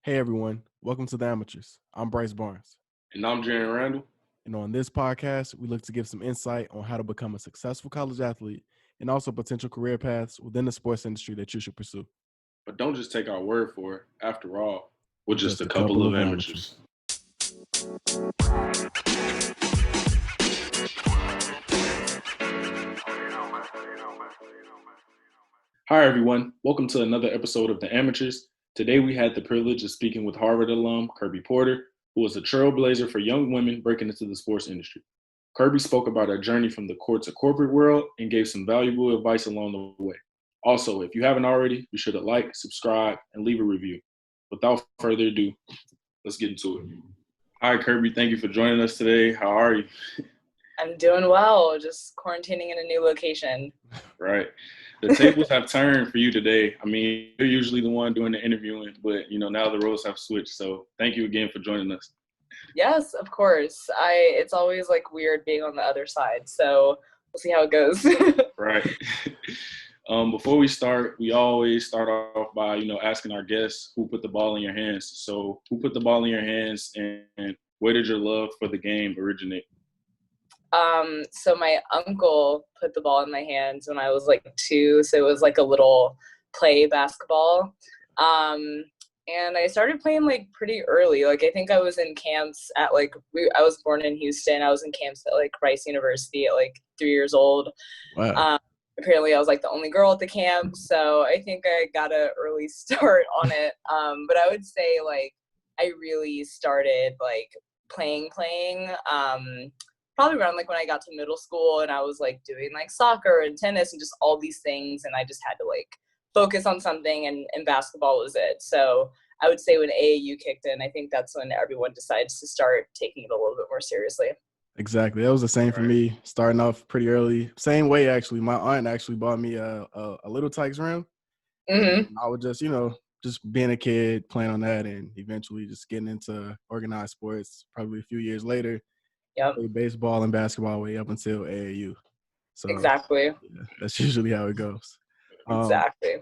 Hey everyone, welcome to the Amateurs. I'm Bryce Barnes. And I'm Jaren Randall. And on this podcast, we look to give some insight on how to become a successful college athlete and also potential career paths within the sports industry that you should pursue. But don't just take our word for it. After all, we're just a couple couple of of amateurs. Hi, everyone. Welcome to another episode of The Amateurs. Today, we had the privilege of speaking with Harvard alum Kirby Porter, who was a trailblazer for young women breaking into the sports industry. Kirby spoke about her journey from the court to corporate world and gave some valuable advice along the way. Also, if you haven't already, be sure to like, subscribe, and leave a review. Without further ado, let's get into it. Hi, Kirby. Thank you for joining us today. How are you? I'm doing well, just quarantining in a new location. Right. The tables have turned for you today. I mean, you're usually the one doing the interviewing, but, now the roles have switched. So thank you again for joining us. Yes, of course. It's always weird being on the other side. So we'll see how it goes. Right. Before we start, we always start off by, asking our guests who put the ball in your hands. So who put the ball in your hands and where did your love for the game originate? So my uncle put the ball in my hands when I was 2. So it was a little play basketball. And I started playing pretty early. I think I was in camps at I was born in Houston. I was in camps at Rice University at 3 years old. Wow. Apparently I was the only girl at the camp. So I think I got an early start on it. But I would say I really started playing, probably around when I got to middle school and I was doing soccer and tennis and just all these things. And I just had to focus on something and basketball was it. So I would say when AAU kicked in, I think that's when everyone decides to start taking it a little bit more seriously. Exactly. That was the same for me, starting off pretty early. Same way, actually. My aunt actually bought me a Little Tikes rim. Mm-hmm. I would just being a kid, playing on that, and eventually just getting into organized sports probably a few years later. Yep. Played baseball and basketball way up until AAU. So exactly. Yeah, that's usually how it goes. Exactly.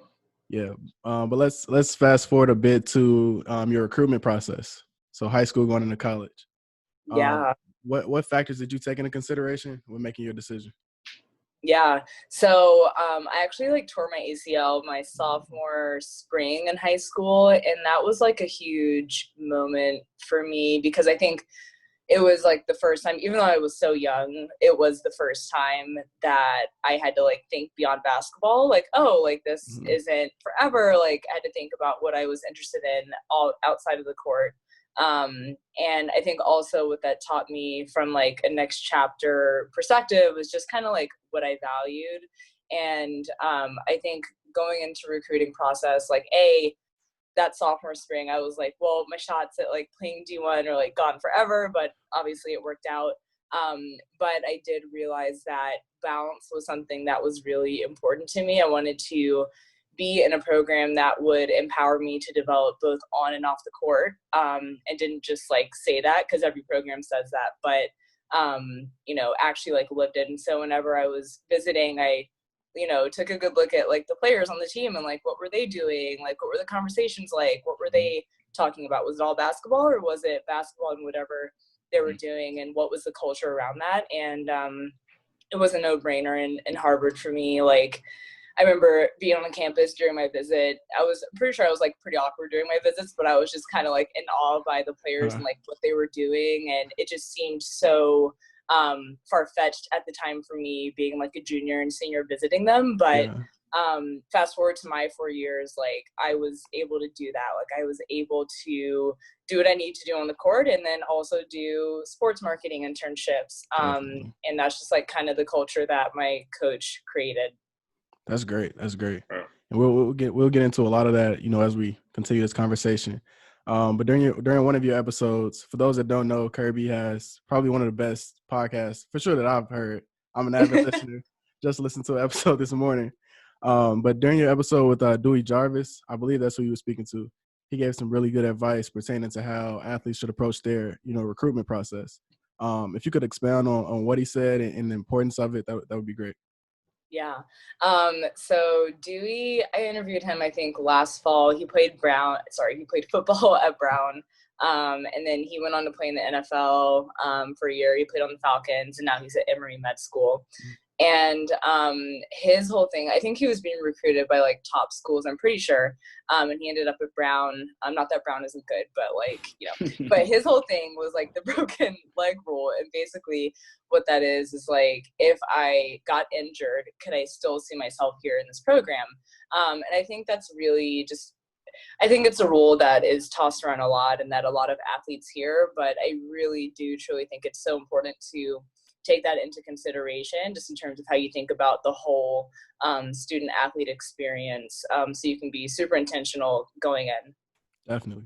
Yeah. But let's fast forward a bit to your recruitment process. So high school going into college. Yeah. What factors did you take into consideration when making your decision? Yeah. So I actually tore my ACL my sophomore spring in high school. And that was a huge moment for me because I think it was the first time, even though I was so young, it was the first time that I had to think beyond basketball. This Mhm. isn't forever. I had to think about what I was interested in all outside of the court. And I think also what that taught me from a next chapter perspective was just kind of what I valued. And I think going into recruiting process, that sophomore spring, I was well, my shots at playing D1 are gone forever, but obviously it worked out. But I did realize that balance was something that was really important to me. I wanted to be in a program that would empower me to develop both on and off the court, and didn't just say that because every program says that, but actually lived it. And so whenever I was visiting, I took a good look at the players on the team and what were they doing? What were the conversations like? What were they talking about? Was it all basketball or was it basketball and whatever they were doing? And what was the culture around that? And it was a no-brainer in Harvard for me. I remember being on the campus during my visit. I'm pretty sure I was pretty awkward during my visits, but I was just kind of in awe by the players and what they were doing. And it just seemed so far-fetched at the time for me being a junior and senior visiting them. But fast forward to my 4 years, I was able to do that. I was able to do what I need to do on the court and then also do sports marketing internships. And that's just kind of the culture that my coach created. That's great. That's great. And we'll get into a lot of that, as we continue this conversation. But during one of your episodes, for those that don't know, Kirby has probably one of the best podcasts for sure that I've heard. I'm an avid listener. Just listened to an episode this morning. But during your episode with Dewey Jarvis, I believe that's who you were speaking to. He gave some really good advice pertaining to how athletes should approach their, recruitment process. If you could expound on what he said and the importance of it, that would be great. Yeah. So Dewey, I interviewed him, I think last fall. He played football at Brown. And then he went on to play in the NFL for a year. He played on the Falcons, and now he's at Emory Med School. And his whole thing, I think he was being recruited by like top schools, I'm pretty sure. And he ended up at Brown. Not that Brown isn't good, but like, but his whole thing was like the broken leg rule. And basically what that is like, if I got injured, could I still see myself here in this program? And I think that's really I think it's a rule that is tossed around a lot and that a lot of athletes hear, but I really do truly think it's so important to take that into consideration just in terms of how you think about the whole student athlete experience, so you can be super intentional going in. Definitely.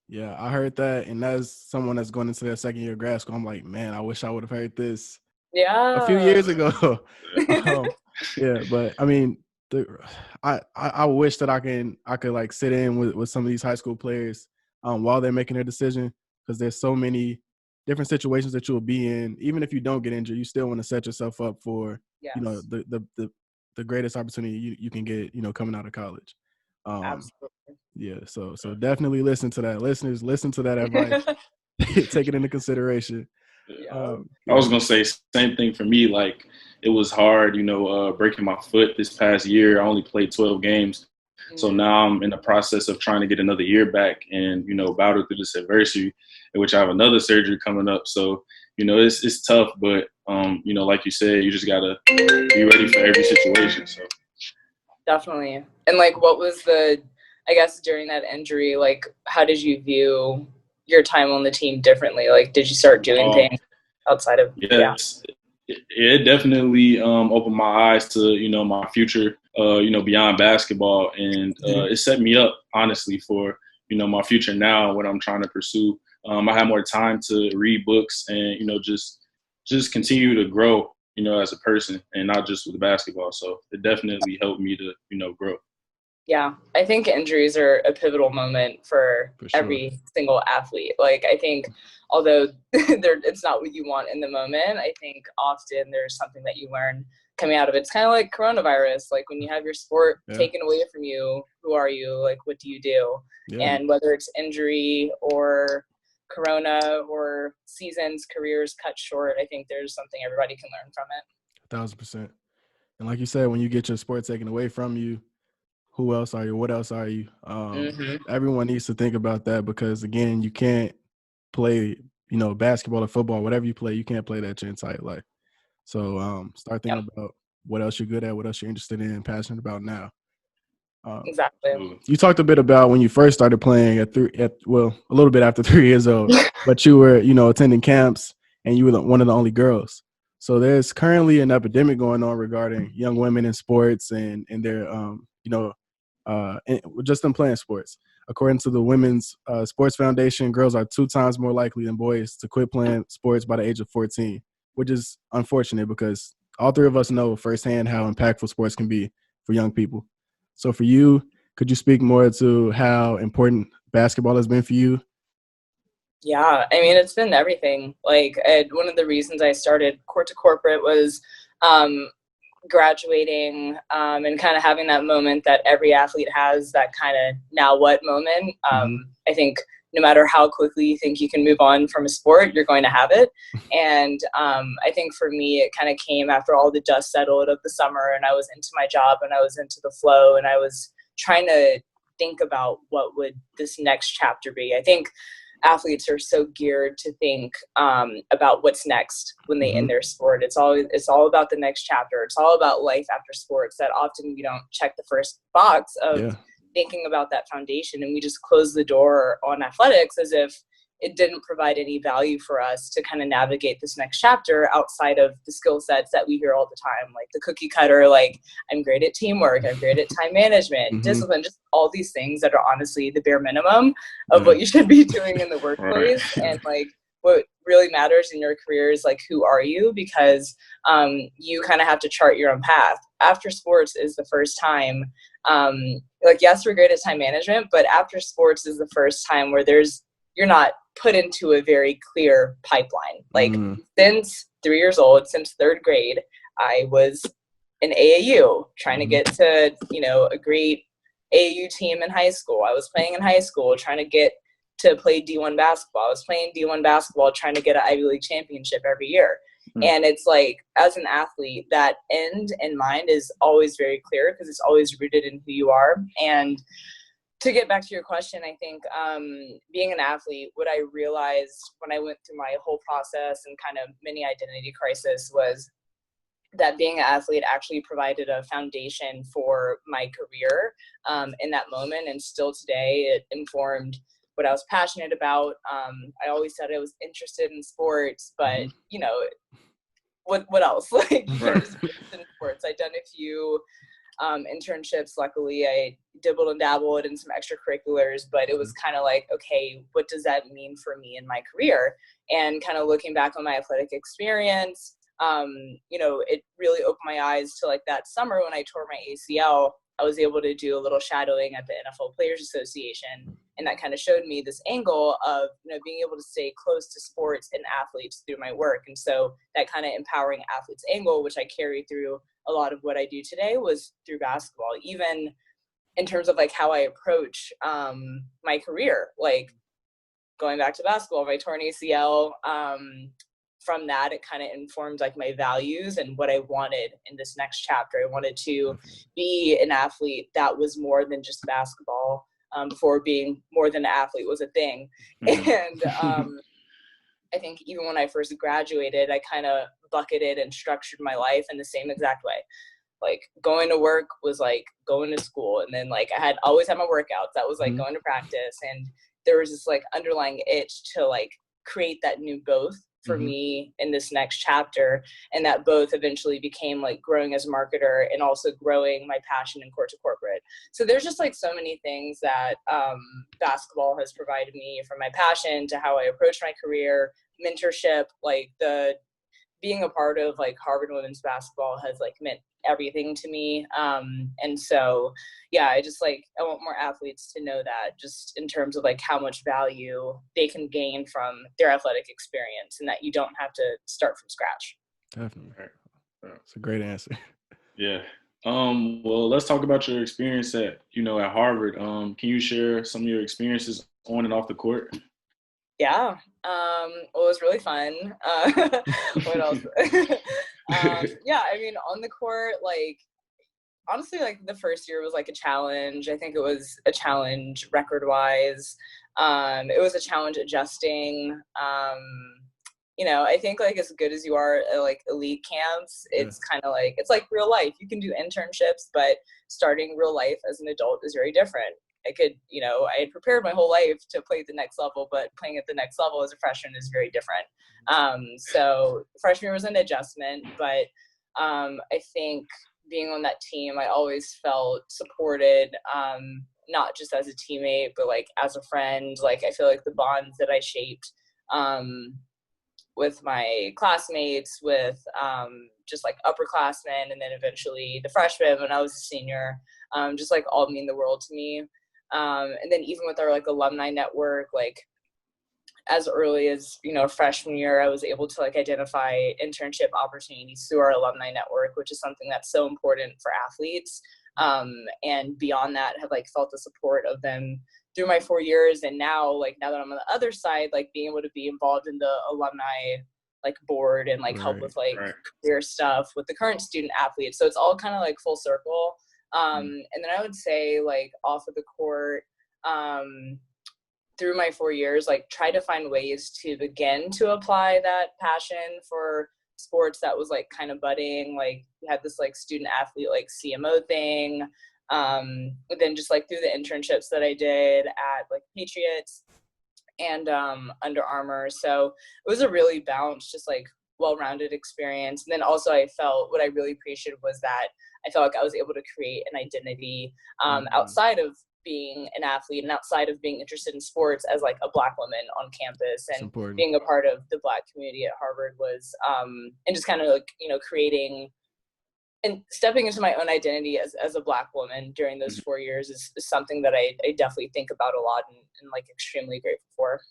Yeah, I heard that, and as someone that's going into their second year of grad school, I'm like, man, I wish I would have heard this a few years ago. Yeah, but I mean, I wish that I could like sit in with some of these high school players while they're making their decision, because there's so many different situations that you'll be in. Even if you don't get injured, you still want to set yourself up for the greatest opportunity you can get, coming out of college. Absolutely. Yeah, so definitely listen to that. Listeners, listen to that advice. Take it into consideration. I was gonna say same thing for me. Like, it was hard, breaking my foot this past year. I only played 12 games. So now I'm in the process of trying to get another year back and, battle through this adversity, in which I have another surgery coming up. So, it's tough, but, like you said, you just got to be ready for every situation. So definitely. And like, what was I guess during that injury, like, how did you view your time on the team differently? Like, did you start doing things outside of? It definitely opened my eyes to, my future, beyond basketball. And it set me up, honestly, for, my future now, what I'm trying to pursue. I had more time to read books and, just continue to grow, as a person and not just with basketball. So it definitely helped me to, grow. Yeah, I think injuries are a pivotal moment for sure. Every single athlete. Like, I think although it's not what you want in the moment, I think often there's something that you learn coming out of it. It's kind of like coronavirus. Like, when you have your sport taken away from you, who are you? Like, what do you do? Yeah. And whether it's injury or corona or seasons, careers cut short, I think there's something everybody can learn from it. 1,000%. And like you said, when you get your sport taken away from you, who else are you? What else are you? Everyone needs to think about that, because, again, you can't play, basketball or football, whatever you play, you can't play that your entire life. So start thinking about what else you're good at, what else you're interested in and passionate about now. Exactly. You talked a bit about when you first started playing a little bit after 3 years old, but you were, attending camps and you were one of the only girls. So there's currently an epidemic going on regarding young women in sports and their, just them playing sports. According to the Women's Sports Foundation, girls are 2 times more likely than boys to quit playing sports by the age of 14, which is unfortunate because all 3 of us know firsthand how impactful sports can be for young people. So for you, could you speak more to how important basketball has been for you? Yeah, I mean, it's been everything. Like, one of the reasons I started Court to Corporate was graduating and kind of having that moment that every athlete has, that kind of now what moment. I think no matter how quickly you think you can move on from a sport, you're going to have it. And I think for me, it kind of came after all the dust settled of the summer and I was into my job and I was into the flow and I was trying to think about what would this next chapter be. I think athletes are so geared to think about what's next when they end their sport. It's all about the next chapter. It's all about life after sports, that often we don't check the first box of thinking about that foundation, and we just close the door on athletics as if it didn't provide any value for us to kind of navigate this next chapter outside of the skill sets that we hear all the time, like the cookie cutter, like I'm great at teamwork, I'm great at time management, discipline, just all these things that are honestly the bare minimum of what you should be doing in the workplace. And like what really matters in your career is like, who are you? Because you kind of have to chart your own path. After sports is the first time, like, yes, we're great at time management, but after sports is the first time where you're not put into a very clear pipeline. Like since 3 years old, since 3rd grade, I was in AAU, trying to get to, a great AAU team in high school. I was playing in high school, trying to get to play D1 basketball. I was playing D1 basketball, trying to get an Ivy League championship every year. And it's like, as an athlete, that end in mind is always very clear because it's always rooted in who you are. And to get back to your question, I think being an athlete, what I realized when I went through my whole process and kind of mini identity crisis was that being an athlete actually provided a foundation for my career in that moment. And still today, it informed what I was passionate about. I always said I was interested in sports, but, what else? Like, in sports. I'd done a few internships. Luckily, I dibbled and dabbled in some extracurriculars, but it was kind of like, okay, what does that mean for me in my career? And kind of looking back on my athletic experience, it really opened my eyes to like that summer when I tore my ACL. I was able to do a little shadowing at the NFL Players Association, and that kind of showed me this angle of being able to stay close to sports and athletes through my work. And so that kind of empowering athletes angle, which I carry through a lot of what I do today, was through basketball, even in terms of like how I approach my career. Like going back to basketball, my torn ACL, from that, it kind of informed like my values and what I wanted in this next chapter. I wanted to be an athlete that was more than just basketball, before being more than an athlete was a thing. And I think even when I first graduated, I kind of bucketed and structured my life in the same exact way. Like going to work was like going to school. And then like I had always had my workouts. That was like going to practice. And there was this like underlying itch to like create that new both for me in this next chapter. And that both eventually became like growing as a marketer and also growing my passion in court to corporate. So there's just like so many things that basketball has provided me, from my passion to how I approach my career, mentorship, like the being a part of like Harvard women's basketball has like meant everything to me. And so, yeah, I want more athletes to know that, just in terms of like how much value they can gain from their athletic experience, and that you don't have to start from scratch. Definitely. That's a great answer. Yeah. Well, let's talk about your experience at Harvard. Can you share some of your experiences on and off the court? Yeah. It was really fun. What else? Yeah, I mean, on the court, like, honestly, like the first year was like a challenge. I think it was a challenge record-wise. It was a challenge adjusting. I think like as good as you are at like elite camps, it's kind of like, it's like real life. You can do internships, but starting real life as an adult is very different. I had prepared my whole life to play at the next level, but playing at the next level as a freshman is very different. So freshman year was an adjustment, but I think being on that team, I always felt supported, not just as a teammate, but like as a friend. Like I feel like the bonds that I shaped with my classmates, with just like upperclassmen, and then eventually the freshmen when I was a senior, just like all mean the world to me. And then even with our like alumni network, like as early as, freshman year, I was able to like identify internship opportunities through our alumni network, which is something that's so important for athletes. And beyond that, have like felt the support of them through my 4 years. And now that I'm on the other side, like being able to be involved in the alumni like board and like help with like career stuff with the current student athletes. So it's all kind of like full circle. And then I would say like off of the court, through my 4 years, like try to find ways to begin to apply that passion for sports that was like kind of budding. Like we had this like student athlete like CMO thing. But then just like through the internships that I did at like Patriots and Under Armour. So it was a really balanced, just like well-rounded experience. And then also I felt what I really appreciated was that I felt like I was able to create an identity outside of being an athlete and outside of being interested in sports as like a Black woman on campus, and being a part of the Black community at Harvard was, and just kind of like, creating and stepping into my own identity as a Black woman during those 4 years is something that I definitely think about a lot and like extremely grateful for.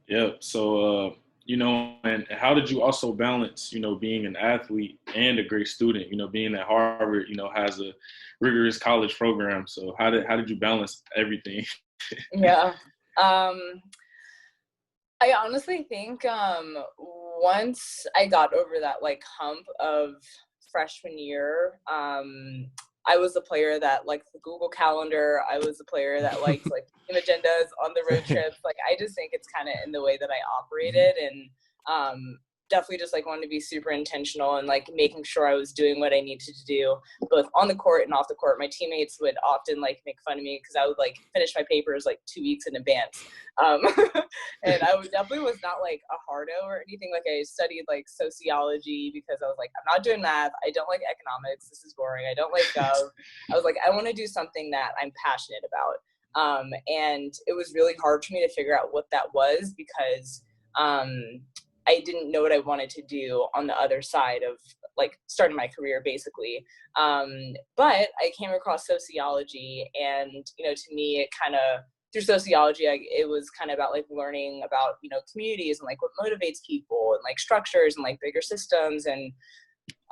Yeah. So You know, and how did you also balance, you know, being an athlete and a great student? You know, being at Harvard, you know, has a rigorous college program. So how did you balance everything? Yeah. I honestly think once I got over that like hump of freshman year, I was the player that liked the Google Calendar. I was the player that liked like agendas on the road trips. Like I just think it's kind of in the way that I operated, and definitely just like wanted to be super intentional and like making sure I was doing what I needed to do both on the court and off the court. My teammates would often like make fun of me because I would like finish my papers like 2 weeks in advance. And I definitely was not like a hardo or anything. Like I studied like sociology because I was like, I'm not doing math. I don't like economics. This is boring. I don't like gov. I was like, I want to do something that I'm passionate about. And it was really hard for me to figure out what that was because I didn't know what I wanted to do on the other side of like starting my career basically. But I came across sociology, and, you know, to me, it kind of, through sociology, it was kind of about like learning about, you know, communities and like what motivates people and like structures and like bigger systems. And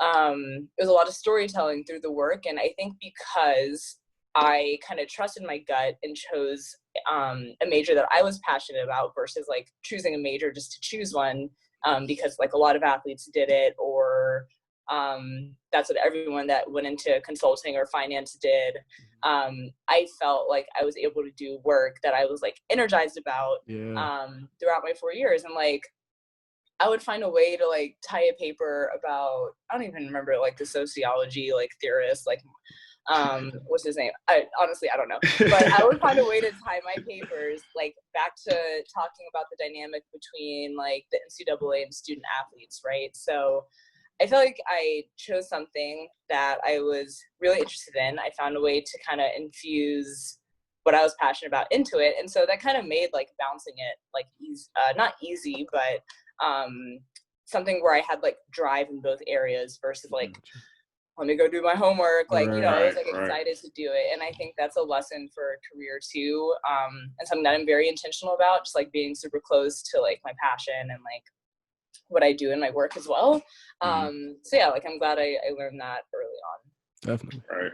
it was a lot of storytelling through the work. And I think because I kind of trusted my gut and chose a major that I was passionate about versus like choosing a major just to choose one because like a lot of athletes did it, or that's what everyone that went into consulting or finance did. I felt like I was able to do work that I was like energized about throughout my 4 years. And like, I would find a way to like tie a paper about, I don't even remember like the sociology, like theorist, like, what's his name? I don't know, but I would find a way to tie my papers like back to talking about the dynamic between like the NCAA and student athletes. Right. So I feel like I chose something that I was really interested in. I found a way to kind of infuse what I was passionate about into it. And so that kind of made like bouncing it like not easy, but something where I had like drive in both areas versus like, let me go do my homework. Like, you know, I was like excited to do it. And I think that's a lesson for a career too. And something that I'm very intentional about, just like being super close to like my passion and like what I do in my work as well. So yeah, like I'm glad I learned that early on. Definitely. Right.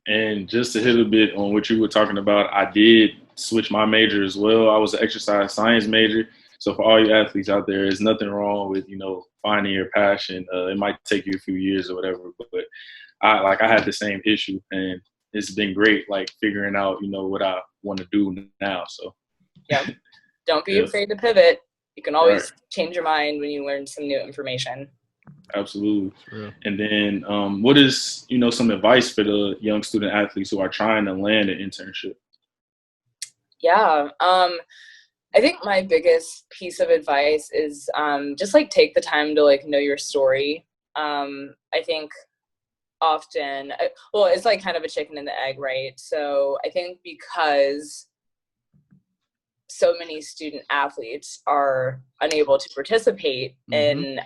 And just to hit a bit on what you were talking about, I did switch my major as well. I was an exercise science major. So for all you athletes out there, there's nothing wrong with, you know, finding your passion. It might take you a few years or whatever, but I had the same issue, and it's been great, like figuring out, you know, what I want to do now. So yeah, don't be afraid to pivot. You can always change your mind when you learn some new information. Absolutely. And then what is, you know, some advice for the young student athletes who are trying to land an internship? Yeah. I think my biggest piece of advice is just like take the time to like know your story. I think often, well, it's like kind of a chicken and the egg, right? So I think because so many student athletes are unable to participate in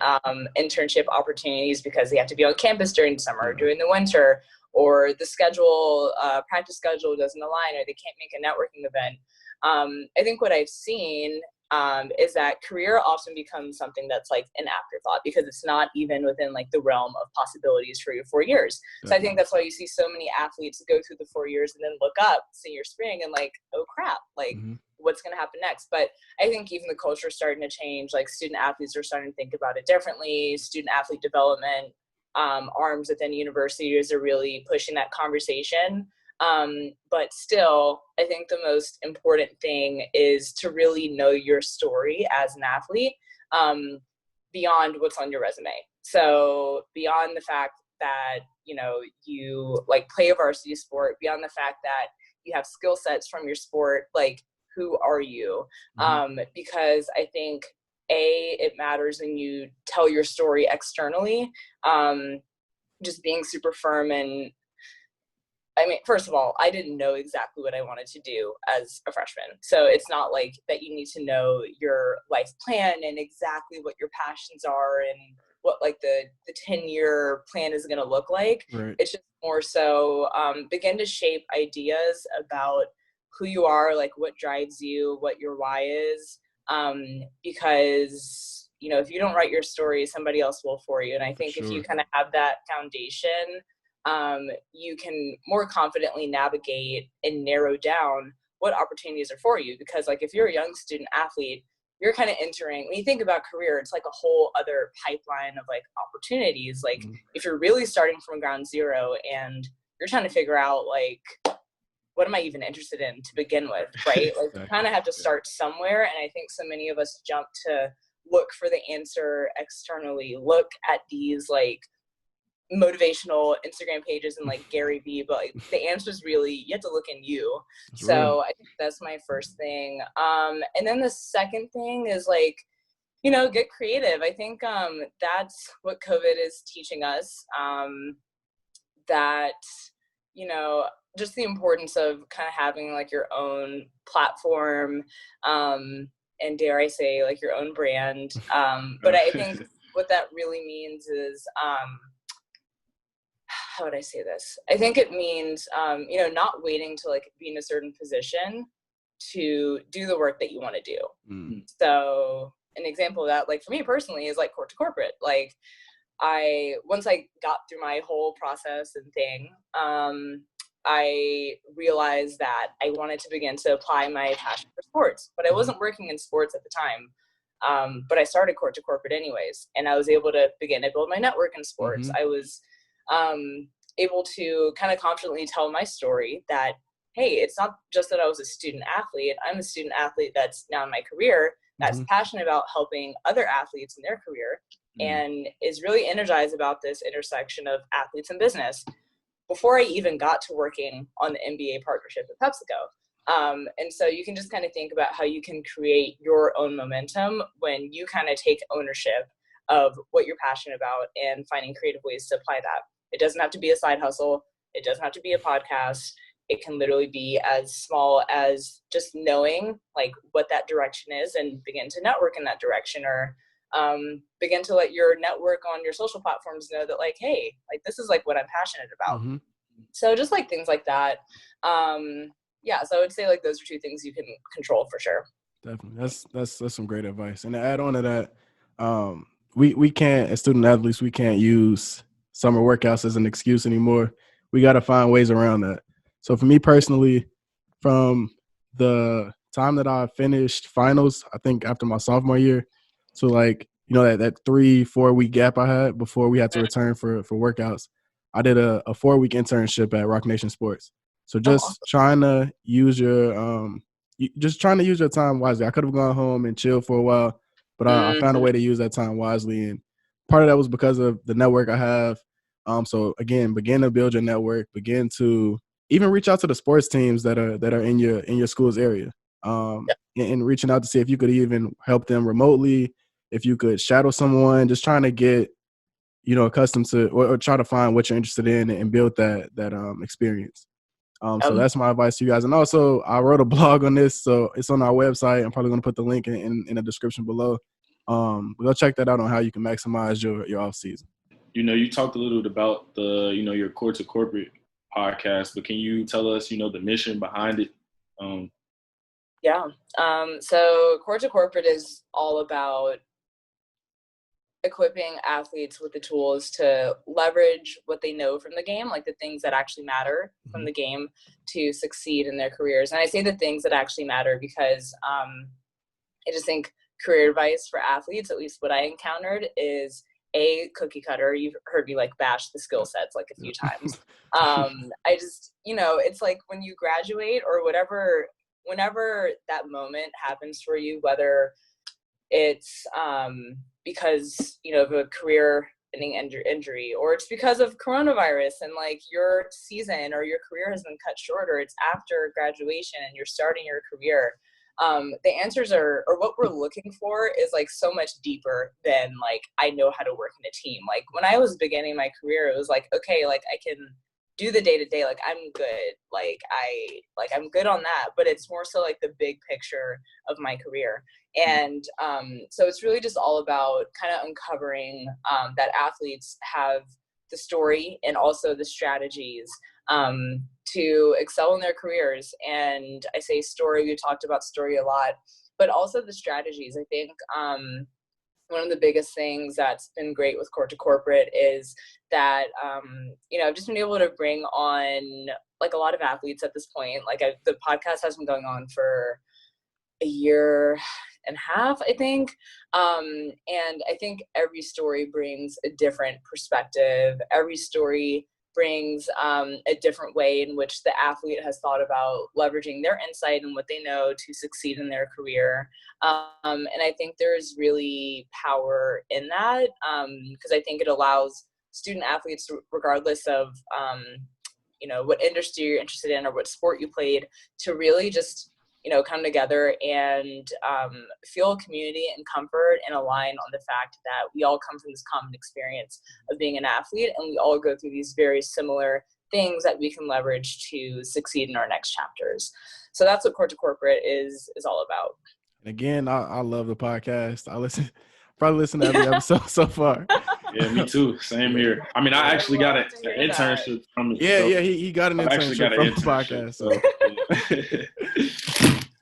internship opportunities because they have to be on campus during summer, during the winter, or the schedule, practice schedule doesn't align, or they can't make a networking event. I think what I've seen is that career often becomes something that's like an afterthought because it's not even within like the realm of possibilities for your 4 years. So I think that's why you see so many athletes go through the 4 years and then look up senior spring and like, oh crap, like what's going to happen next? But I think even the culture is starting to change. Like student athletes are starting to think about it differently. Student athlete development arms within universities are really pushing that conversation. But still, I think the most important thing is to really know your story as an athlete beyond what's on your resume. So beyond the fact that, you know, you like play a varsity sport, beyond the fact that you have skill sets from your sport, like who are you? Because I think it matters when you tell your story externally, just being super firm. And I mean, first of all, I didn't know exactly what I wanted to do as a freshman. So it's not like that you need to know your life plan and exactly what your passions are and what like the 10-year plan is going to look like. It's just more so begin to shape ideas about who you are, like what drives you, what your why is, because you know, if you don't write your story, somebody else will for you. And I think if you kind of have that foundation, you can more confidently navigate and narrow down what opportunities are for you. Because like, if you're a young student athlete, you're kind of entering, when you think about career, it's like a whole other pipeline of like opportunities. Like if you're really starting from ground zero and you're trying to figure out like, what am I even interested in to begin with, right? Like you kind of have to start somewhere. And I think so many of us jump to look for the answer externally, look at these like motivational Instagram pages and like Gary Vee, but like the answer is really, you have to look in you. So I think that's my first thing. And then the second thing is like, you know, get creative. I think that's what COVID is teaching us, that, you know, just the importance of kind of having like your own platform, and dare I say like your own brand. But I think what that really means is, how would I say this? I think it means, you know, not waiting to like be in a certain position to do the work that you want to do. So an example of that, like for me personally, is like court to corporate. Like once I got through my whole process and thing, I realized that I wanted to begin to apply my passion for sports, but I wasn't working in sports at the time. But I started court to corporate anyways, and I was able to begin to build my network in sports. I was able to kind of confidently tell my story that, hey, it's not just that I was a student athlete. I'm a student athlete that's now in my career, that's passionate about helping other athletes in their career, and is really energized about this intersection of athletes and business before I even got to working on the NBA partnership with PepsiCo. And so you can just kind of think about how you can create your own momentum when you kind of take ownership of what you're passionate about and finding creative ways to apply that. It doesn't have to be a side hustle. It doesn't have to be a podcast. It can literally be as small as just knowing like what that direction is and begin to network in that direction, or begin to let your network on your social platforms know that like, hey, like this is like what I'm passionate about. So just like things like that. Yeah, so I would say like those are two things you can control for sure. Definitely. That's some great advice. And to add on to that, we can't, as student athletes, we can't use summer workouts as an excuse anymore. We got to find ways around that. So for me personally, from the time that I finished finals, I think after my sophomore year, so like, you know, that 3-4 week gap I had before we had to return for workouts, I did a 4-week internship at Rock Nation Sports. So just trying to use your time wisely. I could have gone home and chilled for a while, but I found a way to use that time wisely. And part of that was because of the network I have. So again, begin to build your network, begin to even reach out to the sports teams that are in your school's area, and reaching out to see if you could even help them remotely, if you could shadow someone, just trying to get, you know, accustomed to or try to find what you're interested in and build that experience. So that's my advice to you guys. And also, I wrote a blog on this, so it's on our website. I'm probably going to put the link in the description below. Go check that out on how you can maximize your off season. You know, you talked a little bit about the, you know, your court to corporate podcast, but can you tell us, you know, the mission behind it? So court to corporate is all about equipping athletes with the tools to leverage what they know from the game, like the things that actually matter from the game, to succeed in their careers. And I say the things that actually matter because I just think career advice for athletes, at least what I encountered, is a cookie cutter. You've heard me like bash the skill sets like a few times. I just, you know, it's like when you graduate or whatever, whenever that moment happens for you, whether it's because, you know, of a career-ending injury, or it's because of coronavirus and like your season or your career has been cut short, or it's after graduation and you're starting your career, the answers are, or what we're looking for is like so much deeper than like, I know how to work in a team. Like when I was beginning my career, it was like, okay, like I can do the day to day, like I'm good, I'm good on that, but it's more so like the big picture of my career. And so it's really just all about kind of uncovering that athletes have the story and also the strategies to excel in their careers. And I say story, we talked about story a lot, but also the strategies. I think one of the biggest things that's been great with Court to Corporate is that, I've just been able to bring on like a lot of athletes at this point. Like the podcast has been going on for a year and a half, I think. And I think every story brings a different perspective. Every story brings a different way in which the athlete has thought about leveraging their insight and what they know to succeed in their career. And I think there's really power in that, because I think it allows student athletes, regardless of, what industry you're interested in or what sport you played, to really just come together and feel community and comfort and align on the fact that we all come from this common experience of being an athlete, and we all go through these very similar things that we can leverage to succeed in our next chapters. So that's what Court to Corporate is all about. Again, I love the podcast. I probably listen to every episode so far. Yeah, me too. Same here. I mean, I actually got an internship from it. Yeah, he got an internship from the podcast. So.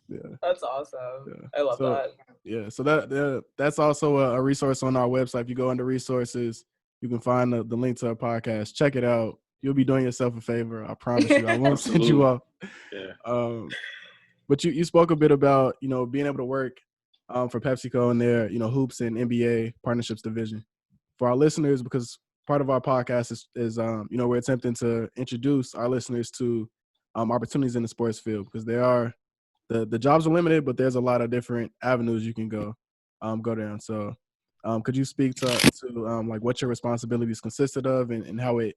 Yeah. That's awesome. Yeah. I love that. Yeah, so that's also a resource on our website. If you go under resources, you can find the link to our podcast. Check it out. You'll be doing yourself a favor. I promise you. I won't send you off. Yeah. But you spoke a bit about, being able to work for PepsiCo in their, hoops and NBA partnerships division. For our listeners, because part of our podcast is we're attempting to introduce our listeners to opportunities in the sports field, because they are the jobs are limited, but there's a lot of different avenues you can go down. So could you speak to like what your responsibilities consisted of and how it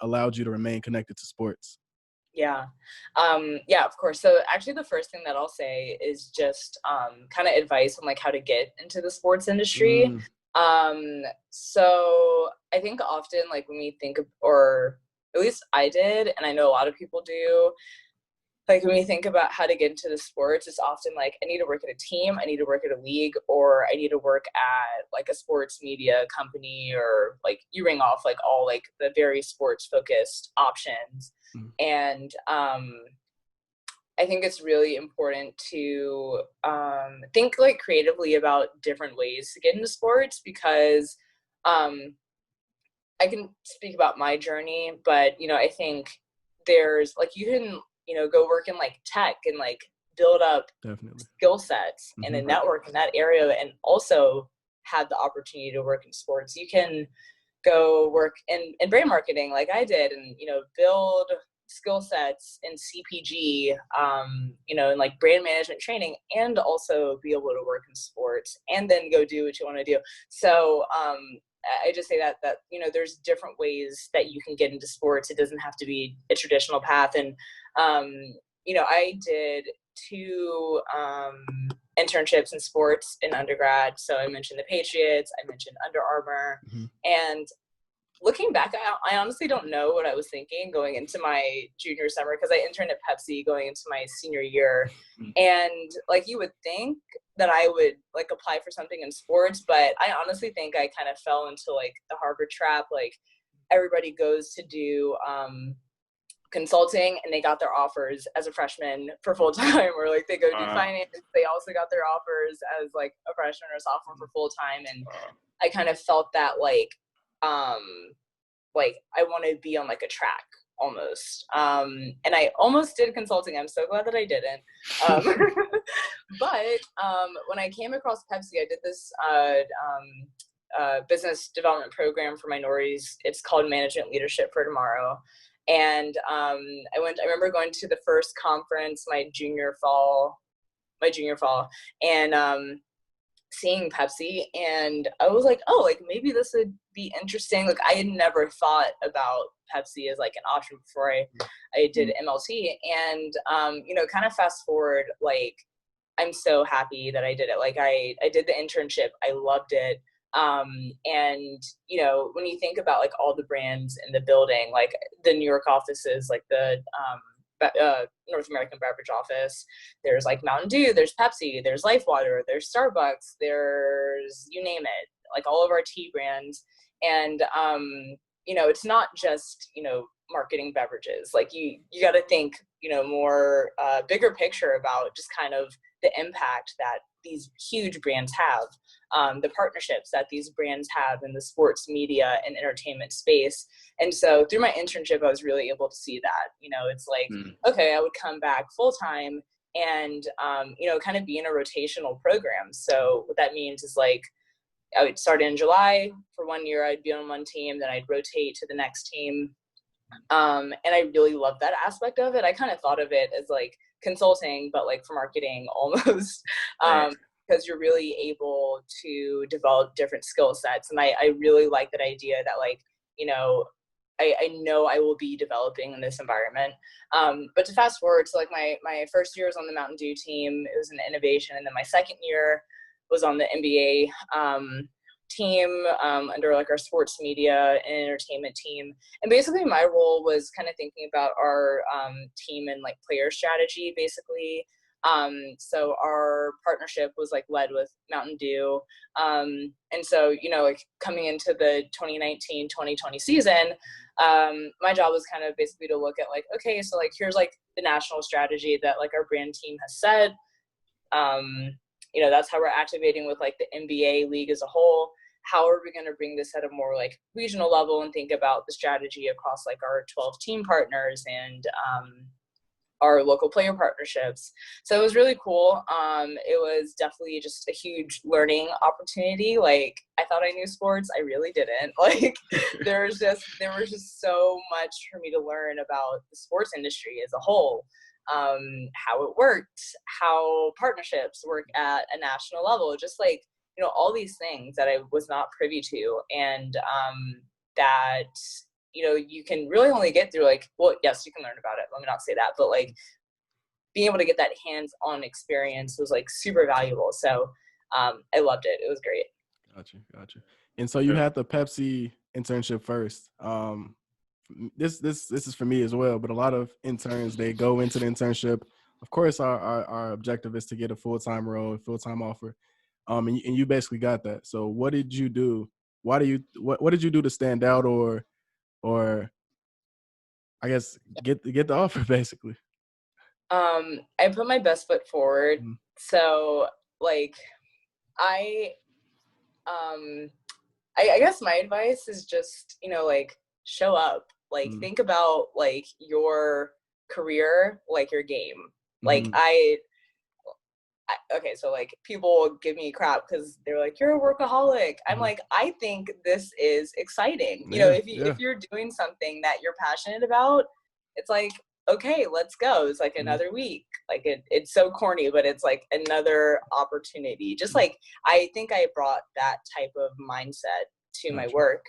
allowed you to remain connected to sports? Yeah, of course. So actually the first thing that I'll say is just kind of advice on like how to get into the sports industry. So I think often like when we think of, or at least I did, and I know a lot of people do, like when we think about how to get into the sports, it's often like, I need to work at a team, I need to work at a league, or I need to work at like a sports media company, or like you ring off like all like the very sports focused options. And I think it's really important to think like creatively about different ways to get into sports, because I can speak about my journey, but I think there's like, you can go work in like tech and like build up skill sets and a network in that area, and also have the opportunity to work in sports. You can go work in brand marketing like I did, and build skill sets in CPG, and like brand management training, and also be able to work in sports, and then go do what you want to do. So I just say that there's different ways that you can get into sports. It doesn't have to be a traditional path. And I did 2 internships in sports in undergrad. So I mentioned the Patriots, I mentioned Under Armour, and looking back, I honestly don't know what I was thinking going into my junior summer, because I interned at Pepsi going into my senior year. And like, you would think that I would like apply for something in sports, but I honestly think I kind of fell into like the Harvard trap. Like everybody goes to do consulting, and they got their offers as a freshman for full time, or like they go do finance. They also got their offers as like a freshman or a sophomore for full time. And I kind of felt that like I want to be on like a track almost. And I almost did consulting. I'm so glad that I didn't. But when I came across Pepsi, I did this business development program for minorities. It's called Management Leadership for Tomorrow. And I remember going to the first conference my junior fall, and seeing Pepsi, and I was like, oh, like maybe this would be interesting. Like I had never thought about Pepsi as like an option before I did MLT. And kind of fast forward, like I'm so happy that I did it. Like I did the internship, I loved it. And when you think about like all the brands in the building, like the New York offices, like the North American beverage office, there's like Mountain Dew, there's Pepsi, there's Life Water, there's Starbucks, there's you name it, like all of our tea brands. And it's not just marketing beverages. Like you got to think more bigger picture about just kind of the impact that these huge brands have, the partnerships that these brands have in the sports media and entertainment space. And so through my internship, I was really able to see that. It's like, okay, I would come back full time and, kind of be in a rotational program. So what that means is like, I would start in July for 1 year, I'd be on one team, then I'd rotate to the next team. And I really love that aspect of it. I kind of thought of it as like consulting, but like for marketing almost, because you're really able to develop different skill sets. And I really like that idea that like, I know I will be developing in this environment. But to fast forward to like my first year was on the Mountain Dew team, it was an innovation. And then my second year was on the NBA team under like our sports media and entertainment team. And basically my role was kind of thinking about our team and like player strategy basically. So our partnership was like led with Mountain Dew. And so, like coming into the 2019-2020 season, my job was kind of basically to look at like, okay, so like here's like the national strategy that like our brand team has set. That's how we're activating with like the NBA league as a whole. How are we going to bring this at a more like regional level and think about the strategy across like our 12 team partners and our local player partnerships. So it was really cool. It was definitely just a huge learning opportunity. Like I thought I knew sports. I really didn't. Like there was just so much for me to learn about the sports industry as a whole. How it worked, how partnerships work at a national level, just like, all these things that I was not privy to. And that, you can really only get through like, well, yes, you can learn about it. Let me not say that, but like being able to get that hands-on experience was like super valuable. So I loved it. It was great. Gotcha. And so you had the Pepsi internship first. This is for me as well, but a lot of interns, they go into the internship. Of course, our objective is to get a full-time role, a full-time offer. And you basically got that. So what did you do? What did you do to stand out or I guess get the offer basically? I put my best foot forward. Mm-hmm. So like I guess my advice is just, like show up, like think about like your career, like your game. Like okay, so like people give me crap because they're like, you're a workaholic. I'm like, I think this is exciting. If you're doing something that you're passionate about, it's like, okay, let's go. It's like another week. Like it's so corny, but it's like another opportunity. Just like, I think I brought that type of mindset to my work.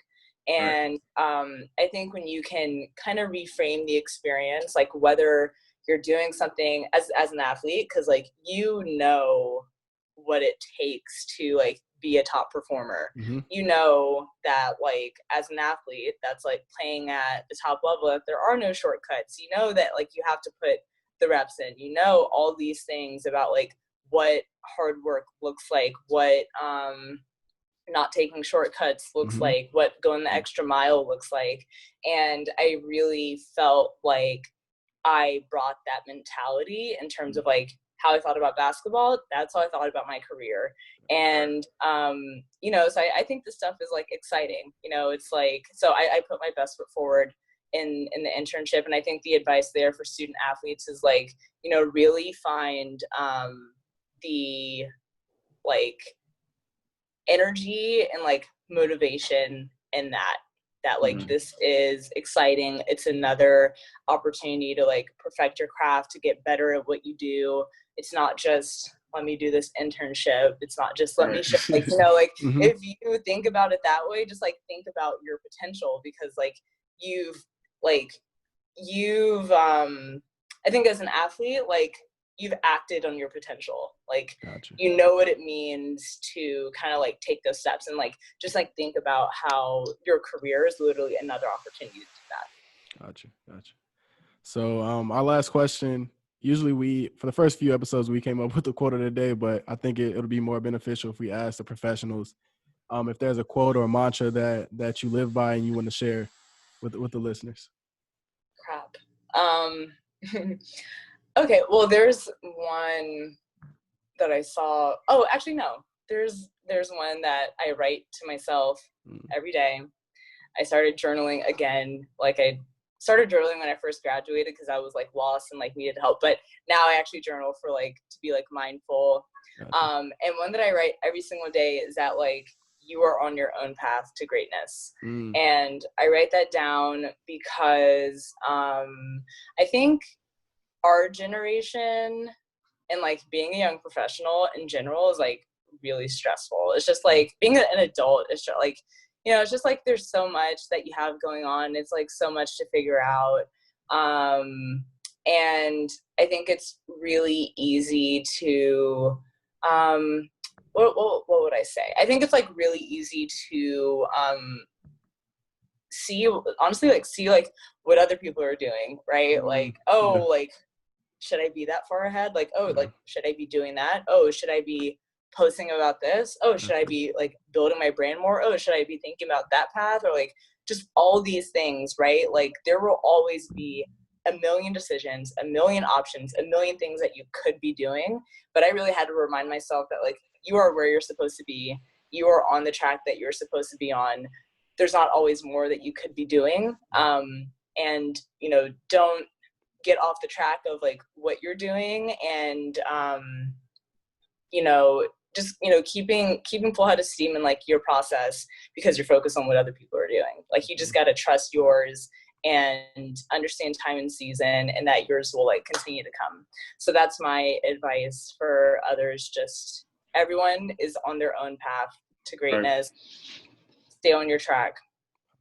And I think when you can kind of reframe the experience, like whether you're doing something as an athlete, because like what it takes to like be a top performer. That like as an athlete that's like playing at the top level, that there are no shortcuts. That like you have to put the reps in. All these things about like what hard work looks like, what not taking shortcuts looks like, what going the extra mile looks like. And I really felt like I brought that mentality in terms of like how I thought about basketball. That's how I thought about my career. And, so I think this stuff is like exciting, it's like, so I put my best foot forward in the internship. And I think the advice there for student athletes is like, really find the like energy and like motivation in that like this is exciting. It's another opportunity to like perfect your craft, to get better at what you do. It's not just let me do this internship. It's not just let me show, like, if you think about it that way, just like think about your potential, because like you've I think as an athlete, like you've acted on your potential. Like, Gotcha. You know what it means to kind of like take those steps and like, just like think about how your career is literally another opportunity to do that. Gotcha. So our last question, usually for the first few episodes, we came up with the quote of the day, but I think it'll be more beneficial if we ask the professionals if there's a quote or a mantra that you live by and you want to share with the listeners. Crap. Okay, well, there's one that I saw. Oh, actually, no. There's one that I write to myself every day. I started journaling again. Like I started journaling when I first graduated because I was like lost and like needed help. But now I actually journal for like to be like mindful. And one that I write every single day is that like you are on your own path to greatness. And I write that down because I think our generation and like being a young professional in general is like really stressful. It's just like being an adult is just like, you know, it's just like there's so much that you have going on. It's like so much to figure out. And I think it's really easy to what would I say? I think it's like really easy to see what other people are doing, right? Like, oh, like, should I be that far ahead? Like, oh, like, should I be doing that? Oh, should I be posting about this? Oh, should I be like building my brand more? Oh, should I be thinking about that path? Or like just all these things, right? Like there will always be a million decisions, a million options, a million things that you could be doing. But I really had to remind myself that like you are where you're supposed to be. You are on the track that you're supposed to be on. There's not always more that you could be doing. And, you know, don't get off the track of like what you're doing and, you know, just, you know, keeping full head of steam in like your process because you're focused on what other people are doing. Like you just got to trust yours and understand time and season and that yours will like continue to come. So that's my advice for others. Just everyone is on their own path to greatness. Right. Stay on your track.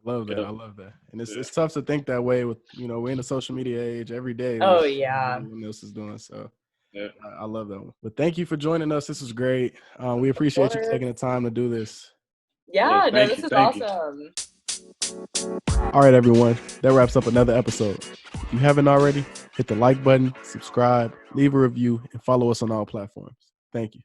I love that. And it's tough to think that way with, you know, we're in the social media age every day. Oh yeah. Everyone else is doing so. Yeah. I love that one. But thank you for joining us. This was great. We appreciate you taking the time to do this. Yeah, no, this is awesome. All right, everyone. That wraps up another episode. If you haven't already, hit the like button, subscribe, leave a review, and follow us on all platforms. Thank you.